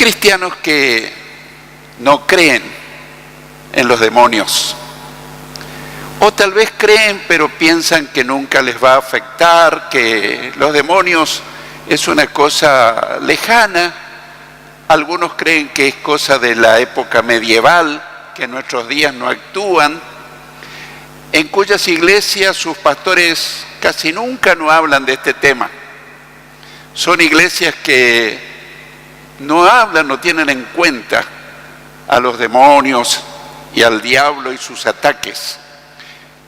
cristianos que no creen en los demonios. O tal vez creen, pero piensan que nunca les va a afectar, que los demonios es una cosa lejana. Algunos creen que es cosa de la época medieval, que en nuestros días no actúan, en cuyas iglesias sus pastores casi nunca no hablan de este tema. Son iglesias que no hablan, no tienen en cuenta a los demonios y al diablo y sus ataques.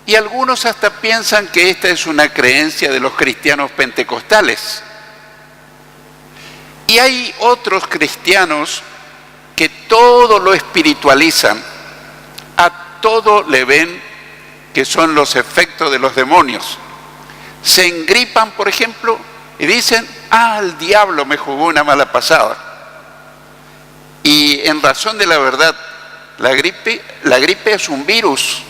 Y algunos hasta piensan que esta es una creencia de los cristianos pentecostales. Y hay otros cristianos que todo lo espiritualizan, a todo le ven que son los efectos de los demonios. Se engripan, por ejemplo, y dicen, el diablo me jugó una mala pasada. Y en razón de la verdad, la gripe es un virus.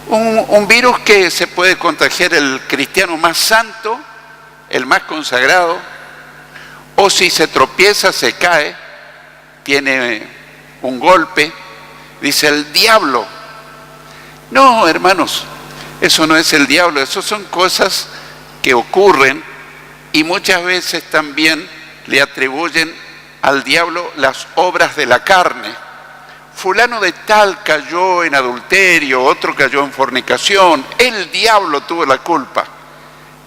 Un virus que se puede contagiar el cristiano más santo, el más consagrado, o si se tropieza, se cae, tiene un golpe, dice el diablo. No, hermanos, eso no es el diablo, eso son cosas que ocurren y muchas veces también le atribuyen al diablo las obras de la carne. Fulano de tal cayó en adulterio, otro cayó en fornicación, el diablo tuvo la culpa.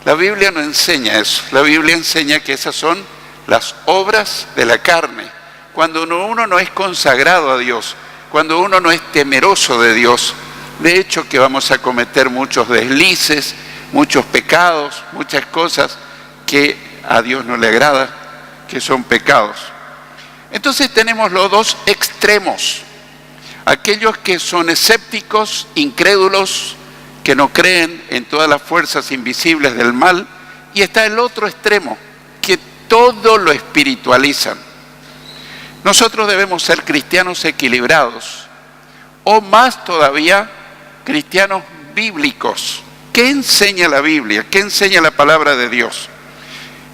La Biblia no enseña eso, la Biblia enseña que esas son las obras de la carne. Cuando uno no es consagrado a Dios, cuando uno no es temeroso de Dios, de hecho que vamos a cometer muchos deslices, muchos pecados, muchas cosas que a Dios no le agrada, que son pecados. Entonces tenemos los dos extremos. Aquellos que son escépticos, incrédulos, que no creen en todas las fuerzas invisibles del mal, y está el otro extremo, que todo lo espiritualizan. Nosotros debemos ser cristianos equilibrados, o más todavía, cristianos bíblicos. ¿Qué enseña la Biblia? ¿Qué enseña la palabra de Dios?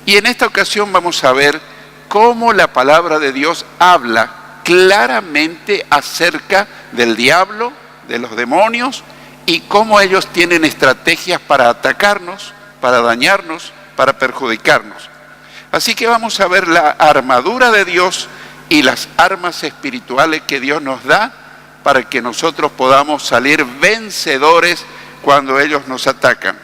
Y en esta ocasión vamos a ver cómo la palabra de Dios habla claramente acerca del diablo, de los demonios, y cómo ellos tienen estrategias para atacarnos, para dañarnos, para perjudicarnos. Así que vamos a ver la armadura de Dios y las armas espirituales que Dios nos da para que nosotros podamos salir vencedores cuando ellos nos atacan.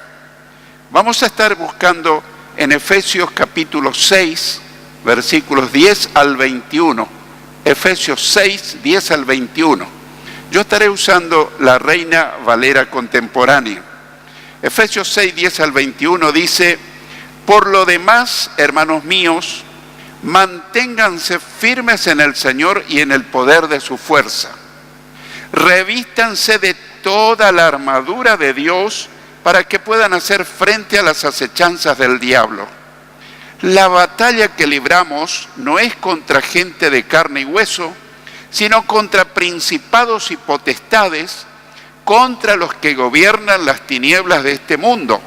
Vamos a estar buscando en Efesios capítulo 6, versículos 10 al 21. Efesios 6, 10 al 21. Yo estaré usando la Reina Valera contemporánea. Efesios 6, 10 al 21 dice: por lo demás, hermanos míos, manténganse firmes en el Señor y en el poder de su fuerza. Revístanse de toda la armadura de Dios para que puedan hacer frente a las acechanzas del diablo. La batalla que libramos no es contra gente de carne y hueso, sino contra principados y potestades, contra los que gobiernan las tinieblas de este mundo,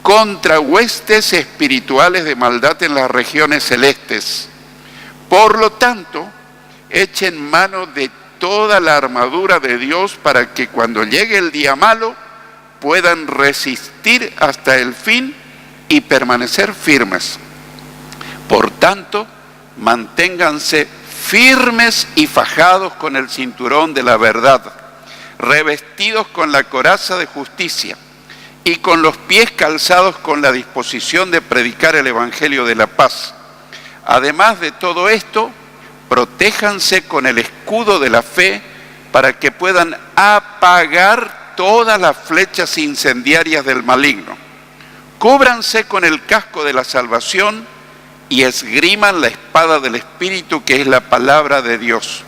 contra huestes espirituales de maldad en las regiones celestes. Por lo tanto, echen mano de toda la armadura de Dios para que cuando llegue el día malo puedan resistir hasta el fin y permanecer firmes. Por tanto, manténganse firmes y fajados con el cinturón de la verdad, revestidos con la coraza de justicia y con los pies calzados con la disposición de predicar el evangelio de la paz. Además de todo esto, protéjanse con el escudo de la fe para que puedan apagar todas las flechas incendiarias del maligno. Cúbranse con el casco de la salvación y esgriman la espada del Espíritu, que es la palabra de Dios.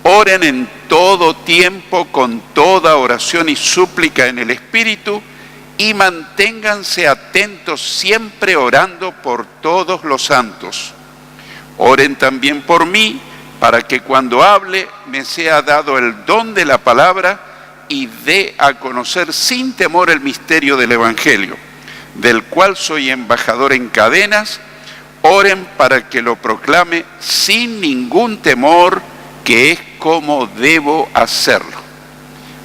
Oren en todo tiempo con toda oración y súplica en el Espíritu y manténganse atentos siempre orando por todos los santos. Oren también por mí, para que cuando hable me sea dado el don de la palabra y dé a conocer sin temor el misterio del Evangelio, del cual soy embajador en cadenas, Oren para que lo proclame sin ningún temor, que es como debo hacerlo.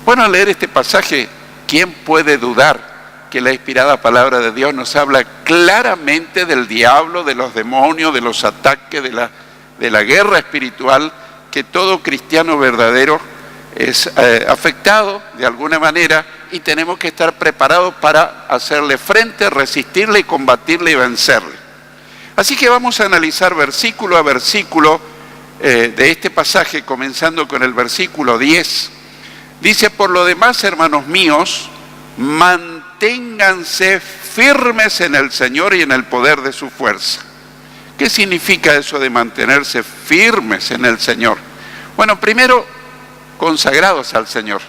Bueno, al leer este pasaje, ¿quién puede dudar que la inspirada palabra de Dios nos habla claramente del diablo, de los demonios, de los ataques, de la guerra espiritual, que todo cristiano verdadero es afectado de alguna manera, y tenemos que estar preparados para hacerle frente, resistirle y combatirle y vencerle? Así que vamos a analizar versículo a versículo de este pasaje, comenzando con el versículo 10. Dice: por lo demás, hermanos míos, manténganse firmes en el Señor y en el poder de su fuerza. ¿Qué significa eso de mantenerse firmes en el Señor? Bueno, primero, consagrados al Señor.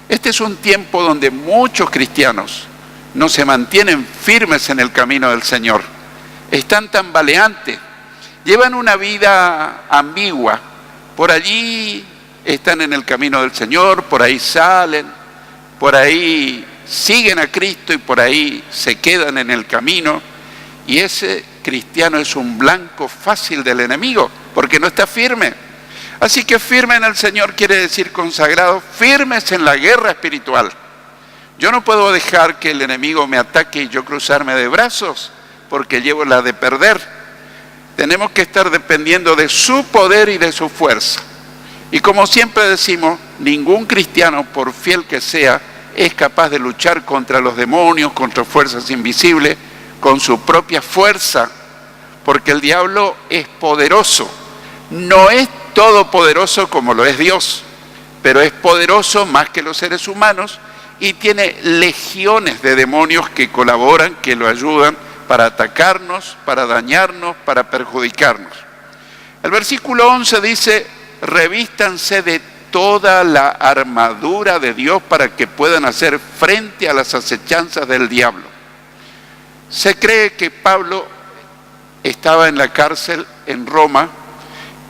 Este es un tiempo donde muchos cristianos no se mantienen firmes en el camino del Señor. Están tambaleantes, llevan una vida ambigua. Por allí están en el camino del Señor, por ahí salen, por ahí siguen a Cristo y por ahí se quedan en el camino. Y ese cristiano es un blanco fácil del enemigo, porque no está firme. Así que firme en el Señor quiere decir consagrado, firmes en la guerra espiritual. Yo no puedo dejar que el enemigo me ataque y yo cruzarme de brazos, porque llevo la de perder. Tenemos que estar dependiendo de su poder y de su fuerza. Y como siempre decimos, ningún cristiano, por fiel que sea, es capaz de luchar contra los demonios, contra fuerzas invisibles, con su propia fuerza, porque el diablo es poderoso. No es todopoderoso como lo es Dios, pero es poderoso más que los seres humanos y tiene legiones de demonios que colaboran, que lo ayudan para atacarnos, para dañarnos, para perjudicarnos. El versículo 11 dice: revístanse de toda la armadura de Dios para que puedan hacer frente a las acechanzas del diablo. Se cree que Pablo estaba en la cárcel en Roma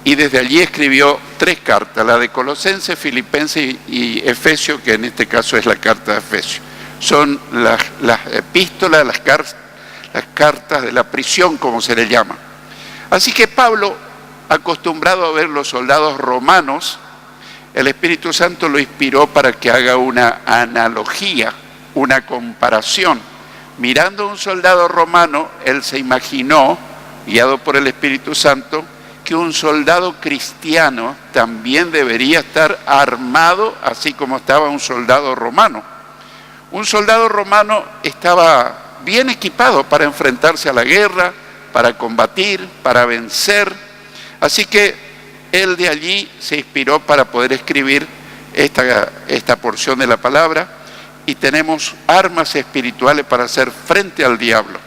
y desde allí escribió 3 cartas, la de Colosenses, Filipenses y Efesios, que en este caso es la carta de Efesios. Son las epístolas, las cartas de la prisión, como se le llama. Así que Pablo, acostumbrado a ver los soldados romanos, el Espíritu Santo lo inspiró para que haga una analogía, una comparación. Mirando a un soldado romano, él se imaginó, guiado por el Espíritu Santo, que un soldado cristiano también debería estar armado, así como estaba un soldado romano. Un soldado romano estaba bien equipado para enfrentarse a la guerra, para combatir, para vencer. Así que él de allí se inspiró para poder escribir esta porción de la palabra, y tenemos armas espirituales para hacer frente al diablo.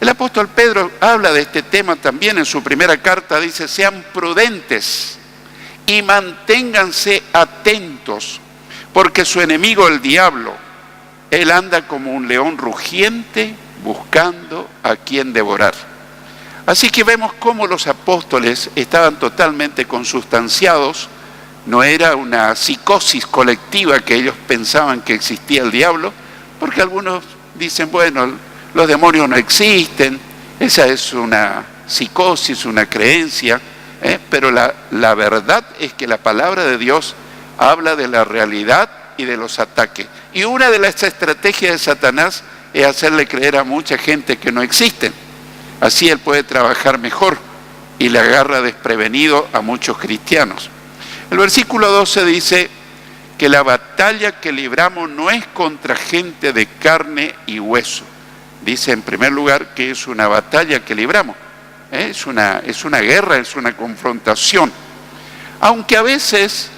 El apóstol Pedro habla de este tema también en su primera carta, dice: sean prudentes y manténganse atentos, porque su enemigo el diablo, él anda como un león rugiente buscando a quien devorar. Así que vemos cómo los apóstoles estaban totalmente consustanciados. No era una psicosis colectiva que ellos pensaban que existía el diablo, porque algunos dicen, bueno, los demonios no existen, esa es una psicosis, una creencia, pero la verdad es que la palabra de Dios habla de la realidad y de los ataques. Y una de las estrategias de Satanás es hacerle creer a mucha gente que no existen. Así él puede trabajar mejor y le agarra desprevenido a muchos cristianos. El versículo 12 dice que la batalla que libramos no es contra gente de carne y hueso. Dice en primer lugar que es una batalla que libramos. Es una guerra, es una confrontación. Aunque a veces,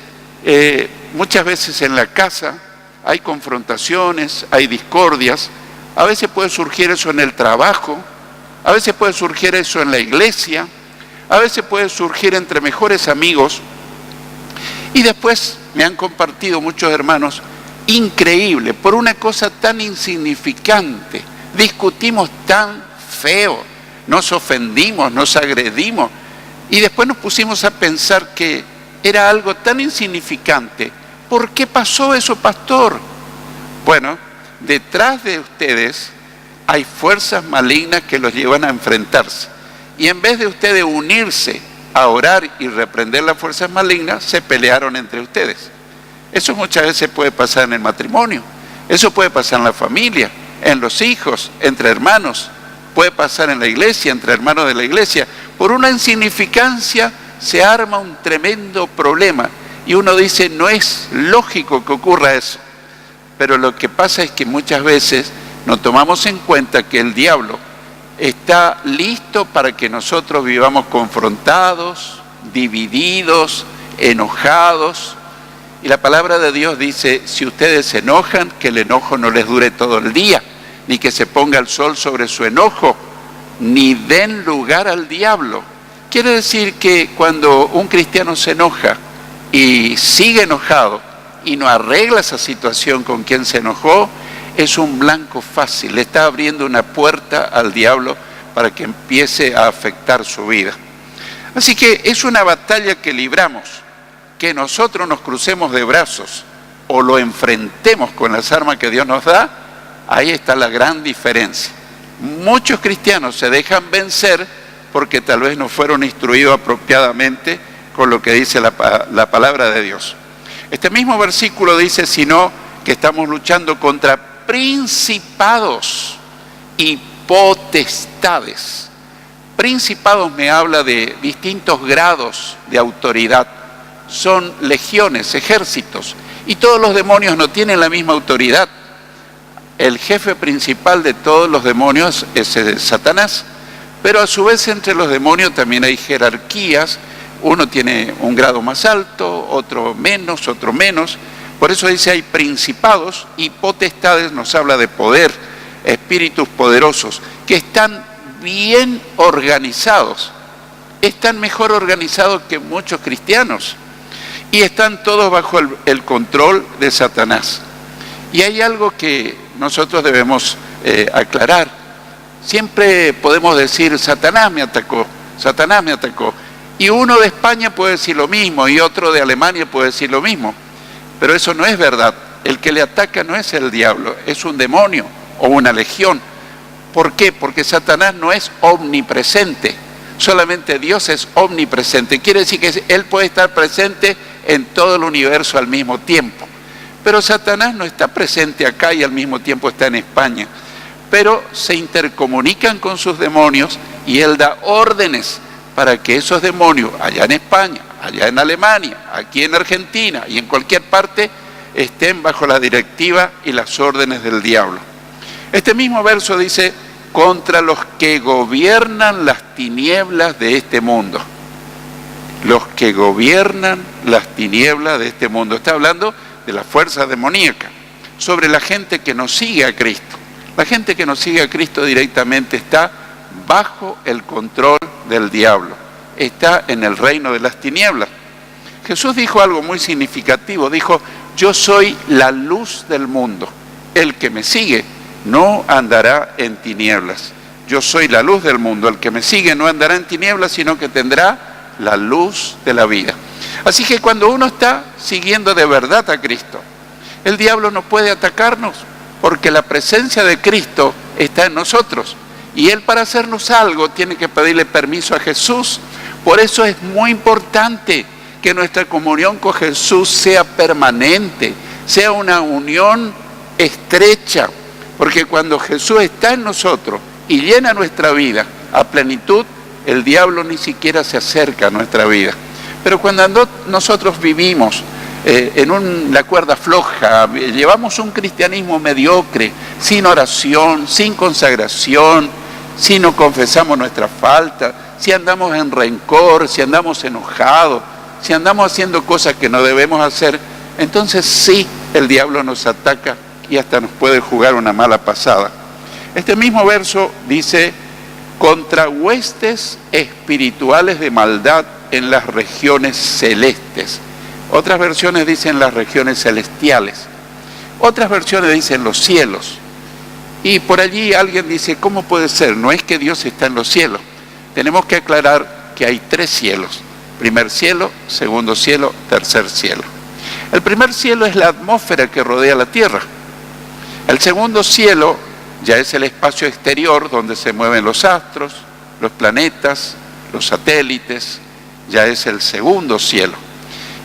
muchas veces en la casa hay confrontaciones, hay discordias, a veces puede surgir eso en el trabajo, a veces puede surgir eso en la iglesia, a veces puede surgir entre mejores amigos. Y después me han compartido muchos hermanos, increíble, por una cosa tan insignificante, discutimos tan feo, nos ofendimos, nos agredimos, y después nos pusimos a pensar que era algo tan insignificante. ¿Por qué pasó eso, pastor? Bueno, detrás de ustedes hay fuerzas malignas que los llevan a enfrentarse. y en vez de ustedes unirse a orar y reprender las fuerzas malignas, se pelearon entre ustedes. Eso muchas veces puede pasar en el matrimonio, eso puede pasar en la familia, en los hijos, entre hermanos, puede pasar en la iglesia, entre hermanos de la iglesia. Por una insignificancia se arma un tremendo problema y uno dice, no es lógico que ocurra eso. Pero lo que pasa es que muchas veces no tomamos en cuenta que el diablo está listo para que nosotros vivamos confrontados, divididos, enojados. Y la palabra de Dios dice, si ustedes se enojan, que el enojo no les dure todo el día, ni que se ponga el sol sobre su enojo, ni den lugar al diablo. Quiere decir que cuando un cristiano se enoja y sigue enojado y no arregla esa situación con quien se enojó, es un blanco fácil, le está abriendo una puerta al diablo para que empiece a afectar su vida. Así que es una batalla que libramos, que nosotros nos crucemos de brazos o lo enfrentemos con las armas que Dios nos da. Ahí está la gran diferencia. Muchos cristianos se dejan vencer porque tal vez no fueron instruidos apropiadamente con lo que dice la palabra de Dios. Este mismo versículo dice, sino que estamos luchando contra principados y potestades. Principados me habla de distintos grados de autoridad. Son legiones, ejércitos, y todos los demonios no tienen la misma autoridad. El jefe principal de todos los demonios es Satanás, pero a su vez entre los demonios también hay jerarquías. Uno tiene un grado más alto, otro menos, otro menos. Por eso dice hay principados y potestades, nos habla de poder, espíritus poderosos, que están bien organizados, están mejor organizados que muchos cristianos y están todos bajo el control de Satanás. Y hay algo que nosotros debemos aclarar. Siempre podemos decir, Satanás me atacó, Satanás me atacó. Y uno de España puede decir lo mismo y otro de Alemania puede decir lo mismo. Pero eso no es verdad. El que le ataca no es el diablo, es un demonio o una legión. ¿Por qué? Porque Satanás no es omnipresente. Solamente Dios es omnipresente. Quiere decir que Él puede estar presente en todo el universo al mismo tiempo. Pero Satanás no está presente acá y al mismo tiempo está en España. Pero se intercomunican con sus demonios y Él da órdenes para que esos demonios allá en España, allá en Alemania, aquí en Argentina y en cualquier parte estén bajo la directiva y las órdenes del diablo. Este mismo verso dice, contra los que gobiernan las tinieblas de este mundo. Los que gobiernan las tinieblas de este mundo. Está hablando de la fuerza demoníaca, sobre la gente que no sigue a Cristo. La gente que no sigue a Cristo directamente está bajo el control del diablo, está en el reino de las tinieblas. Jesús dijo algo muy significativo, dijo, yo soy la luz del mundo, el que me sigue no andará en tinieblas. Yo soy la luz del mundo, el que me sigue no andará en tinieblas, sino que tendrá la luz de la vida. Así que cuando uno está siguiendo de verdad a Cristo, el diablo no puede atacarnos, porque la presencia de Cristo está en nosotros. Y Él para hacernos algo tiene que pedirle permiso a Jesús. Por eso es muy importante que nuestra comunión con Jesús sea permanente, sea una unión estrecha. Porque cuando Jesús está en nosotros y llena nuestra vida a plenitud, el diablo ni siquiera se acerca a nuestra vida. Pero cuando nosotros vivimos la cuerda floja, llevamos un cristianismo mediocre, sin oración, sin consagración, si no confesamos nuestra falta, si andamos en rencor, si andamos enojados, si andamos haciendo cosas que no debemos hacer, entonces sí, el diablo nos ataca y hasta nos puede jugar una mala pasada. Este mismo verso dice, contra huestes espirituales de maldad en las regiones celestes. Otras versiones dicen las regiones celestiales. Otras versiones dicen los cielos. Y por allí alguien dice, ¿cómo puede ser? No es que Dios está en los cielos. Tenemos que aclarar que hay 3 cielos. Primer cielo, segundo cielo, tercer cielo. El primer cielo es la atmósfera que rodea la tierra. El segundo cielo ya es el espacio exterior donde se mueven los astros, los planetas, los satélites, ya es el segundo cielo.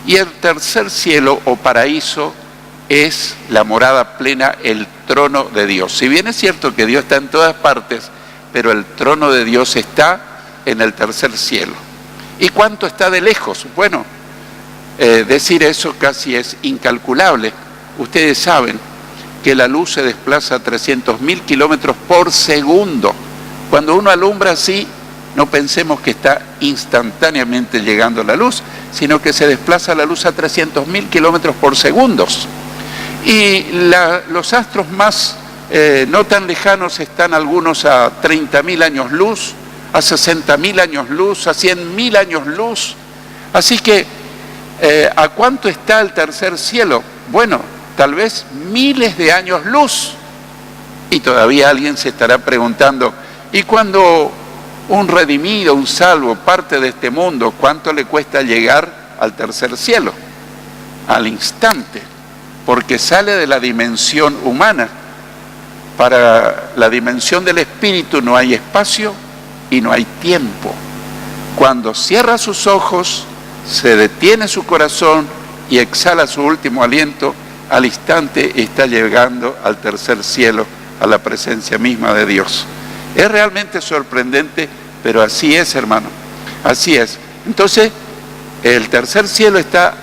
Y el tercer cielo o paraíso es la morada plena, el trono de Dios. Si bien es cierto que Dios está en todas partes, pero el trono de Dios está en el tercer cielo. ¿Y cuánto está de lejos? Bueno, decir eso casi es incalculable. Ustedes saben que la luz se desplaza a 300.000 kilómetros por segundo. Cuando uno alumbra así, no pensemos que está instantáneamente llegando la luz, sino que se desplaza la luz a 300.000 kilómetros por segundo. Y los astros más no tan lejanos están algunos a 30.000 años luz, a 60.000 años luz, a 100.000 años luz. Así que, ¿a cuánto está el tercer cielo? Bueno, tal vez miles de años luz. Y todavía alguien se estará preguntando, ¿y cuando un redimido, un salvo, parte de este mundo, cuánto le cuesta llegar al tercer cielo? Al instante, porque sale de la dimensión humana. Para la dimensión del espíritu no hay espacio y no hay tiempo. Cuando cierra sus ojos, se detiene su corazón y exhala su último aliento, al instante está llegando al tercer cielo, a la presencia misma de Dios. Es realmente sorprendente, pero así es, hermano, así es. Entonces, el tercer cielo está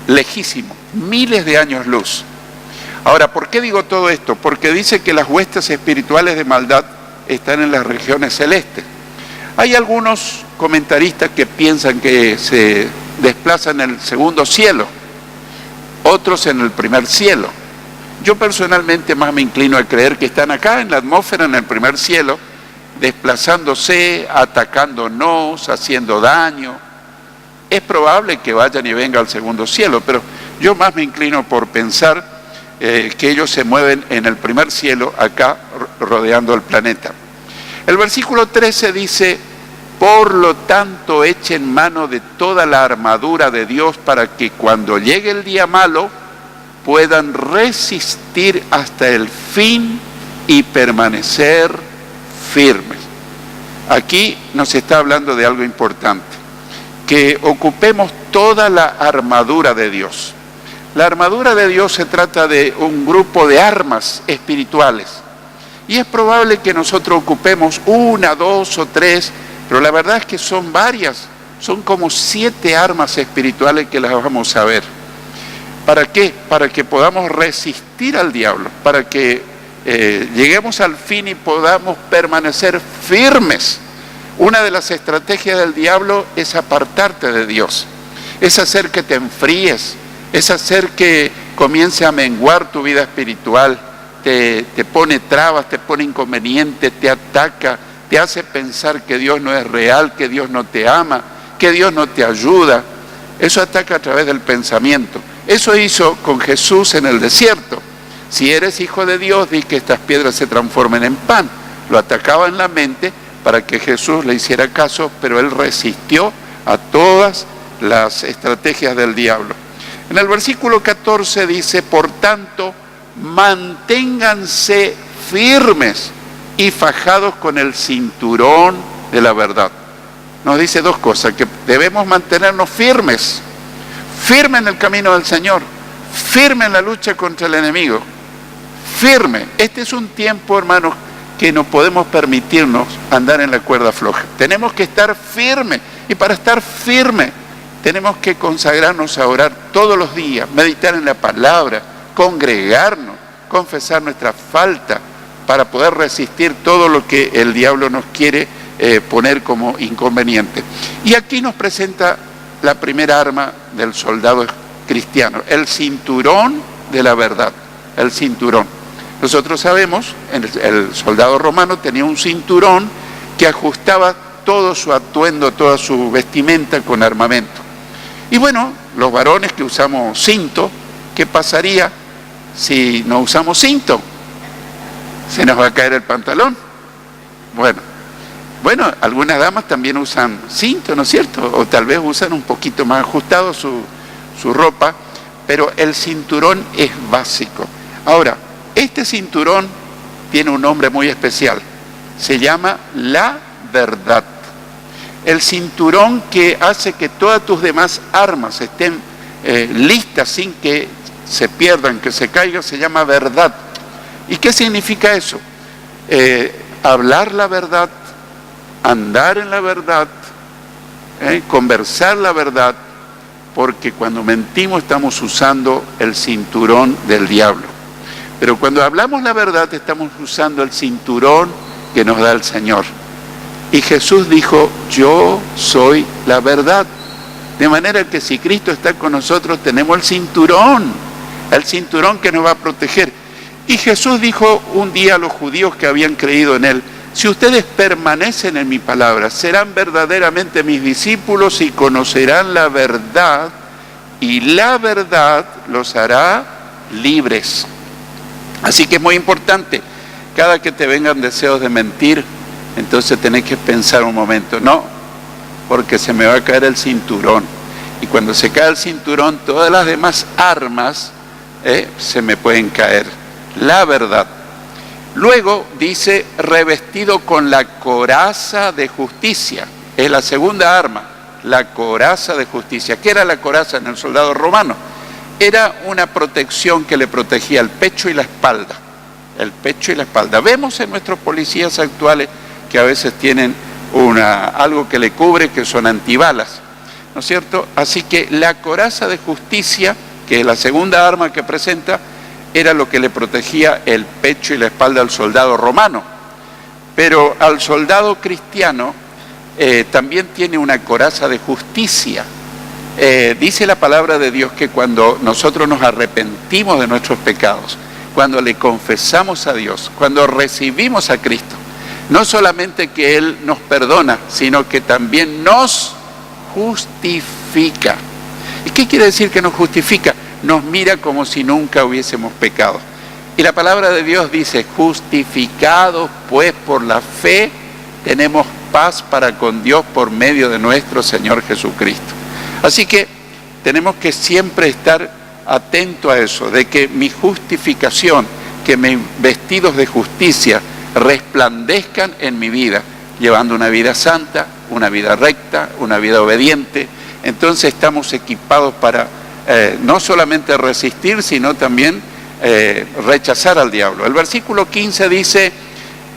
lejísimo, miles de años luz. Ahora, ¿por qué digo todo esto? Porque dice que las huestes espirituales de maldad están en las regiones celestes. Hay algunos comentaristas que piensan que se desplazan en el segundo cielo, otros en el primer cielo. Yo personalmente más me inclino a creer que están acá en la atmósfera, en el primer cielo, desplazándose, atacándonos, haciendo daño. Es probable que vayan y vengan al segundo cielo, pero yo más me inclino por pensar que ellos se mueven en el primer cielo, acá rodeando el planeta. El versículo 13 dice, por lo tanto echen mano de toda la armadura de Dios para que cuando llegue el día malo puedan resistir hasta el fin y permanecer firmes. Aquí nos está hablando de algo importante, que ocupemos toda la armadura de Dios. La armadura de Dios se trata de un grupo de armas espirituales. Y es probable que nosotros ocupemos una, dos o tres, pero la verdad es que son varias. Son como 7 armas espirituales que las vamos a ver. ¿Para qué? Para que podamos resistir al diablo, para que lleguemos al fin y podamos permanecer firmes. Una de las estrategias del diablo es apartarte de Dios, es hacer que te enfríes, es hacer que comience a menguar tu vida espiritual, te pone trabas, te pone inconvenientes, te ataca, te hace pensar que Dios no es real, que Dios no te ama, que Dios no te ayuda. Eso ataca a través del pensamiento. Eso hizo con Jesús en el desierto. Si eres hijo de Dios, di que estas piedras se transformen en pan. Lo atacaba en la mente para que Jesús le hiciera caso, pero él resistió a todas las estrategias del diablo. En el versículo 14 dice, por tanto, manténganse firmes y fajados con el cinturón de la verdad. Nos dice 2 cosas, que debemos mantenernos firmes, firme en el camino del Señor, firme en la lucha contra el enemigo, firme. Este es un tiempo, hermanos, que no podemos permitirnos andar en la cuerda floja. Tenemos que estar firmes, y para estar firme tenemos que consagrarnos a orar todos los días, meditar en la palabra, congregarnos, confesar nuestra falta, para poder resistir todo lo que el diablo nos quiere poner como inconveniente. Y aquí nos presenta la primera arma del soldado cristiano, el cinturón de la verdad, el cinturón. Nosotros sabemos, el soldado romano tenía un cinturón que ajustaba todo su atuendo, toda su vestimenta con armamento. Y bueno, los varones que usamos cinto, ¿qué pasaría si no usamos cinto? Se nos va a caer el pantalón. Bueno, algunas damas también usan cinto, ¿no es cierto? O tal vez usan un poquito más ajustado su ropa, pero el cinturón es básico. Ahora, este cinturón tiene un nombre muy especial. Se llama la verdad. El cinturón que hace que todas tus demás armas estén listas sin que se pierdan, que se caigan, se llama verdad. ¿Y qué significa eso? Hablar la verdad, andar en la verdad, conversar la verdad, porque cuando mentimos estamos usando el cinturón del diablo. Pero cuando hablamos la verdad estamos usando el cinturón que nos da el Señor. Y Jesús dijo, yo soy la verdad. De manera que si Cristo está con nosotros tenemos el cinturón que nos va a proteger. Y Jesús dijo un día a los judíos que habían creído en Él, si ustedes permanecen en mi palabra, serán verdaderamente mis discípulos y conocerán la verdad, y la verdad los hará libres. Así que es muy importante, cada que te vengan deseos de mentir, entonces tenés que pensar un momento, no, porque se me va a caer el cinturón. Y cuando se cae el cinturón, todas las demás armas se me pueden caer. La verdad. Luego dice, revestido con la coraza de justicia. Es la segunda arma, la coraza de justicia. ¿Qué era la coraza en el soldado romano? Era una protección que le protegía el pecho y la espalda. El pecho y la espalda. Vemos en nuestros policías actuales que a veces tienen algo que le cubre, que son antibalas, ¿no es cierto? Así que la coraza de justicia, que es la segunda arma que presenta, era lo que le protegía el pecho y la espalda al soldado romano. Pero al soldado cristiano también tiene una coraza de justicia. Dice la palabra de Dios que cuando nosotros nos arrepentimos de nuestros pecados, cuando le confesamos a Dios, cuando recibimos a Cristo, no solamente que Él nos perdona, sino que también nos justifica. ¿Y qué quiere decir que nos justifica? Nos mira como si nunca hubiésemos pecado. Y la palabra de Dios dice, justificados pues por la fe, tenemos paz para con Dios por medio de nuestro Señor Jesucristo. Así que tenemos que siempre estar atentos a eso, de que mi justificación, que mis vestidos de justicia resplandezcan en mi vida, llevando una vida santa, una vida recta, una vida obediente. Entonces estamos equipados para no solamente resistir, sino también rechazar al diablo. El versículo 15 dice,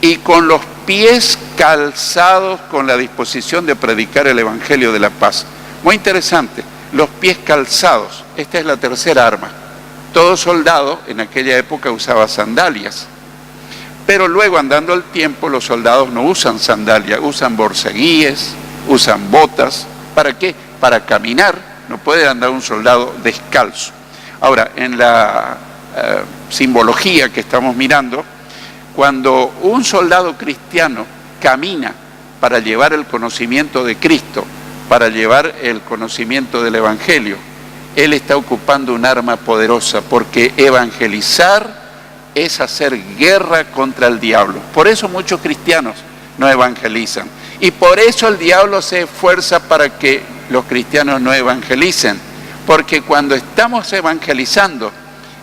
y con los pies calzados con la disposición de predicar el evangelio de la paz. Muy interesante, los pies calzados, esta es la tercera arma. Todo soldado en aquella época usaba sandalias, pero luego andando el tiempo los soldados no usan sandalias, usan borceguíes, usan botas. ¿Para qué? Para caminar, no puede andar un soldado descalzo. Ahora, en la simbología que estamos mirando, cuando un soldado cristiano camina para llevar el conocimiento de Cristo, para llevar el conocimiento del Evangelio, él está ocupando un arma poderosa, porque evangelizar es hacer guerra contra el diablo. Por eso muchos cristianos no evangelizan. Y por eso el diablo se esfuerza para que los cristianos no evangelicen. Porque cuando estamos evangelizando,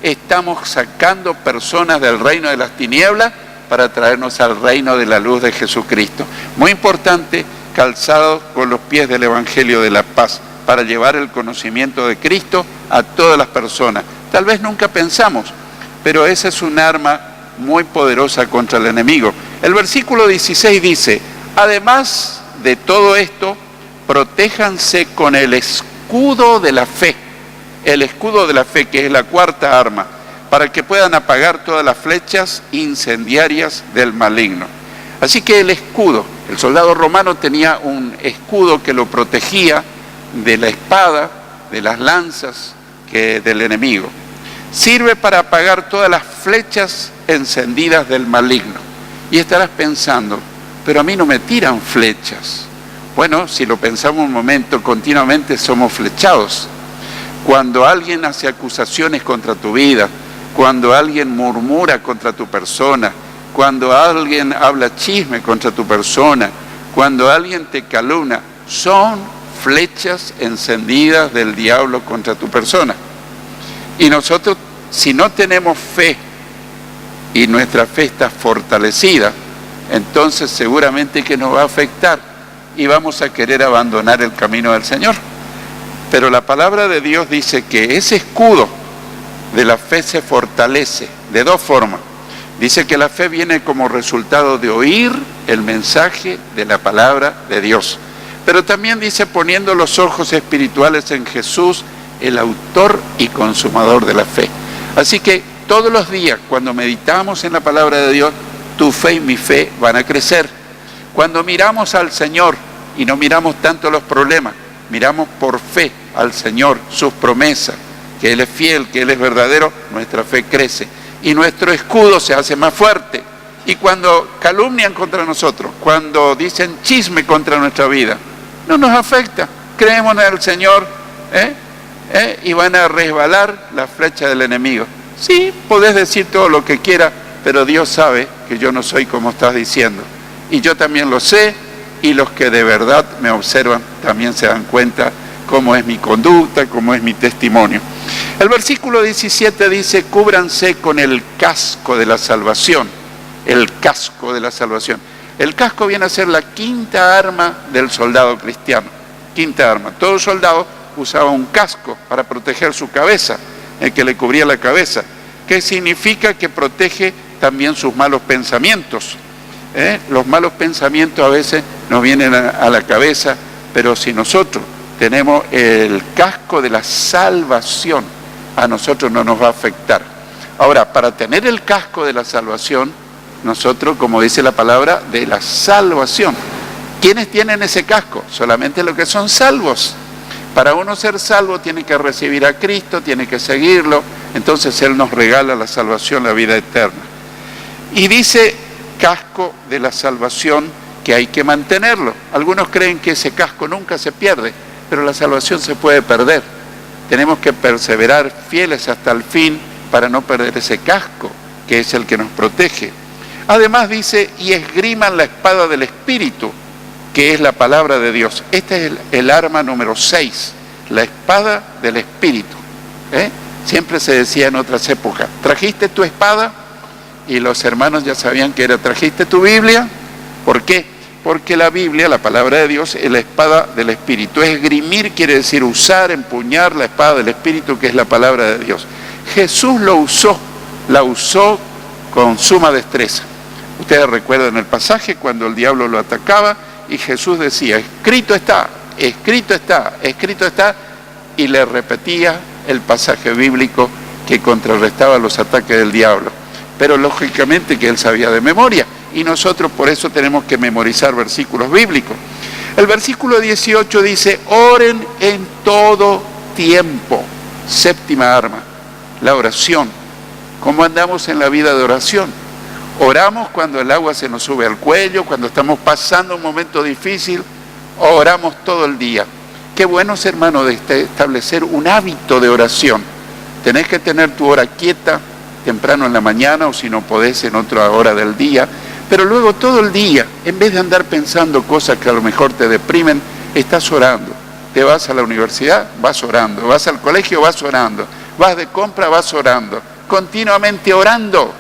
estamos sacando personas del reino de las tinieblas para traernos al reino de la luz de Jesucristo. Muy importante, calzados con los pies del Evangelio de la paz, para llevar el conocimiento de Cristo a todas las personas. Tal vez nunca pensamos, pero esa es un arma muy poderosa contra el enemigo. El versículo 16 dice, además de todo esto, protéjanse con el escudo de la fe. El escudo de la fe, que es la cuarta arma, para que puedan apagar todas las flechas incendiarias del maligno. Así que el escudo, el soldado romano tenía un escudo que lo protegía de la espada, de las lanzas del enemigo. Sirve para apagar todas las flechas encendidas del maligno. Y estarás pensando, pero a mí no me tiran flechas. Bueno, si lo pensamos un momento, continuamente somos flechados. Cuando alguien hace acusaciones contra tu vida, cuando alguien murmura contra tu persona, cuando alguien habla chisme contra tu persona, cuando alguien te calumnia, son flechas encendidas del diablo contra tu persona. Y nosotros, si no tenemos fe y nuestra fe está fortalecida, entonces seguramente que nos va a afectar y vamos a querer abandonar el camino del Señor. Pero la palabra de Dios dice que ese escudo de la fe se fortalece de dos formas. Dice que la fe viene como resultado de oír el mensaje de la palabra de Dios. Pero también dice poniendo los ojos espirituales en Jesús, el autor y consumador de la fe. Así que todos los días cuando meditamos en la palabra de Dios, tu fe y mi fe van a crecer. Cuando miramos al Señor y no miramos tanto los problemas, miramos por fe al Señor, sus promesas, que Él es fiel, que Él es verdadero, nuestra fe crece. Y nuestro escudo se hace más fuerte. Y cuando calumnian contra nosotros, cuando dicen chisme contra nuestra vida, no nos afecta. Creemos en el Señor, y van a resbalar la flecha del enemigo. Sí, podés decir todo lo que quieras, pero Dios sabe que yo no soy como estás diciendo. Y yo también lo sé, y los que de verdad me observan también se dan cuenta cómo es mi conducta, cómo es mi testimonio. El versículo 17 dice, cúbranse con el casco de la salvación. El casco de la salvación. El casco viene a ser la quinta arma del soldado cristiano. Quinta arma. Todo soldado usaba un casco para proteger su cabeza, el que le cubría la cabeza, que significa que protege también sus malos pensamientos. Los malos pensamientos a veces nos vienen a la cabeza, pero si nosotros tenemos el casco de la salvación, a nosotros no nos va a afectar. Ahora, para tener el casco de la salvación, nosotros, como dice la palabra, de la salvación. ¿Quiénes tienen ese casco? Solamente los que son salvos. Para uno ser salvo tiene que recibir a Cristo, tiene que seguirlo, entonces Él nos regala la salvación, la vida eterna. Y dice casco de la salvación que hay que mantenerlo. Algunos creen que ese casco nunca se pierde, pero la salvación se puede perder. Tenemos que perseverar fieles hasta el fin para no perder ese casco, que es el que nos protege. Además dice, y esgriman la espada del Espíritu, que es la palabra de Dios. Este es el arma número 6, la espada del Espíritu. Siempre se decía en otras épocas, ¿trajiste tu espada? Y los hermanos ya sabían que era, ¿trajiste tu Biblia? ¿Por qué? Porque la Biblia, la palabra de Dios, es la espada del Espíritu. Esgrimir quiere decir usar, empuñar la espada del Espíritu, que es la palabra de Dios. Jesús la usó con suma destreza. Ustedes recuerdan el pasaje cuando el diablo lo atacaba y Jesús decía, escrito está, escrito está, escrito está, y le repetía el pasaje bíblico que contrarrestaba los ataques del diablo. Pero lógicamente que él sabía de memoria, y nosotros por eso tenemos que memorizar versículos bíblicos. El versículo 18 dice, oren en todo tiempo. Séptima arma, la oración. ¿Cómo andamos en la vida de oración? Oramos cuando el agua se nos sube al cuello, cuando estamos pasando un momento difícil, o oramos todo el día. Qué bueno, hermano, de establecer un hábito de oración. Tenés que tener tu hora quieta, temprano en la mañana, o si no podés en otra hora del día, pero luego todo el día, en vez de andar pensando cosas que a lo mejor te deprimen, estás orando. Te vas a la universidad, vas orando, vas al colegio, vas orando, vas de compra, vas orando, continuamente orando.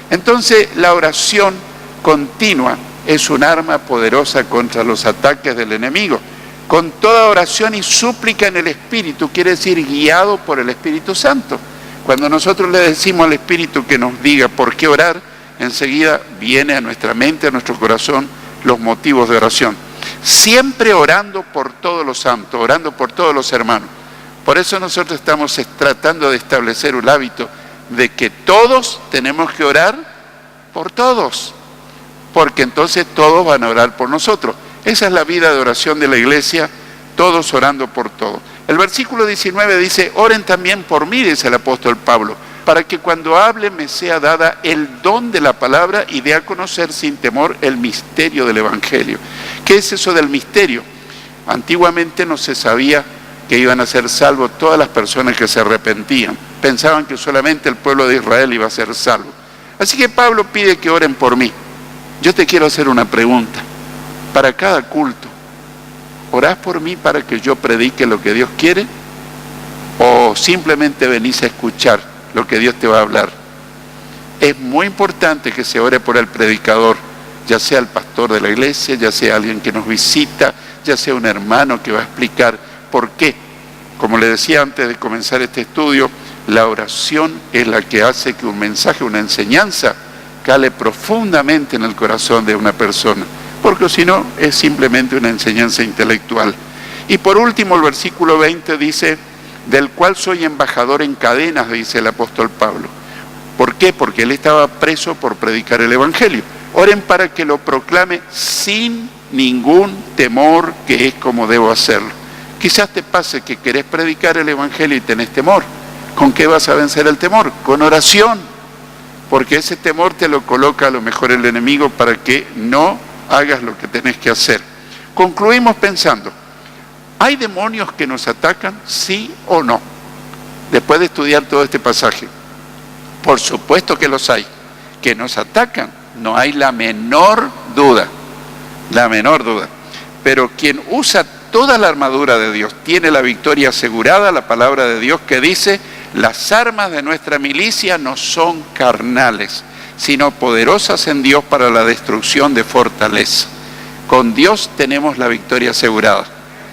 Entonces la oración continua es un arma poderosa contra los ataques del enemigo. Con toda oración y súplica en el Espíritu, quiere decir guiado por el Espíritu Santo. Cuando nosotros le decimos al Espíritu que nos diga por qué orar, enseguida viene a nuestra mente, a nuestro corazón, los motivos de oración. Siempre orando por todos los santos, orando por todos los hermanos. Por eso nosotros estamos tratando de establecer un hábito de que todos tenemos que orar por todos, porque entonces todos van a orar por nosotros. Esa es la vida de oración de la iglesia, todos orando por todos. El versículo 19 dice, oren también por mí, dice el apóstol Pablo, para que cuando hable me sea dada el don de la palabra y dé a conocer sin temor el misterio del Evangelio. ¿Qué es eso del misterio? Antiguamente no se sabía que iban a ser salvos todas las personas que se arrepentían. Pensaban que solamente el pueblo de Israel iba a ser salvo. Así que Pablo pide que oren por mí. Yo te quiero hacer una pregunta. Para cada culto, ¿orás por mí para que yo predique lo que Dios quiere? ¿O simplemente venís a escuchar lo que Dios te va a hablar? Es muy importante que se ore por el predicador, ya sea el pastor de la iglesia, ya sea alguien que nos visita, ya sea un hermano que va a explicar por qué. Como le decía antes de comenzar este estudio, la oración es la que hace que un mensaje, una enseñanza, cale profundamente en el corazón de una persona, porque si no es simplemente una enseñanza intelectual. Y por último el versículo 20 dice, del cual soy embajador en cadenas, dice el apóstol Pablo. ¿Por qué? Porque él estaba preso por predicar el evangelio. Oren para que lo proclame sin ningún temor, que es como debo hacerlo. Quizás te pase que querés predicar el evangelio y tenés temor. ¿Con qué vas a vencer el temor? Con oración, porque ese temor te lo coloca a lo mejor el enemigo para que no hagas lo que tenés que hacer. Concluimos pensando, ¿hay demonios que nos atacan? ¿Sí o no? Después de estudiar todo este pasaje. Por supuesto que los hay, que nos atacan, no hay la menor duda, Pero quien usa toda la armadura de Dios tiene la victoria asegurada, la palabra de Dios que dice, las armas de nuestra milicia no son carnales, sino poderosas en Dios para la destrucción de fortaleza. Con Dios tenemos la victoria asegurada.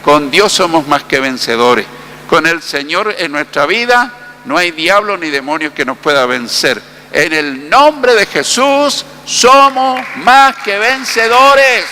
Con Dios somos más que vencedores. Con el Señor en nuestra vida no hay diablo ni demonio que nos pueda vencer. En el nombre de Jesús somos más que vencedores.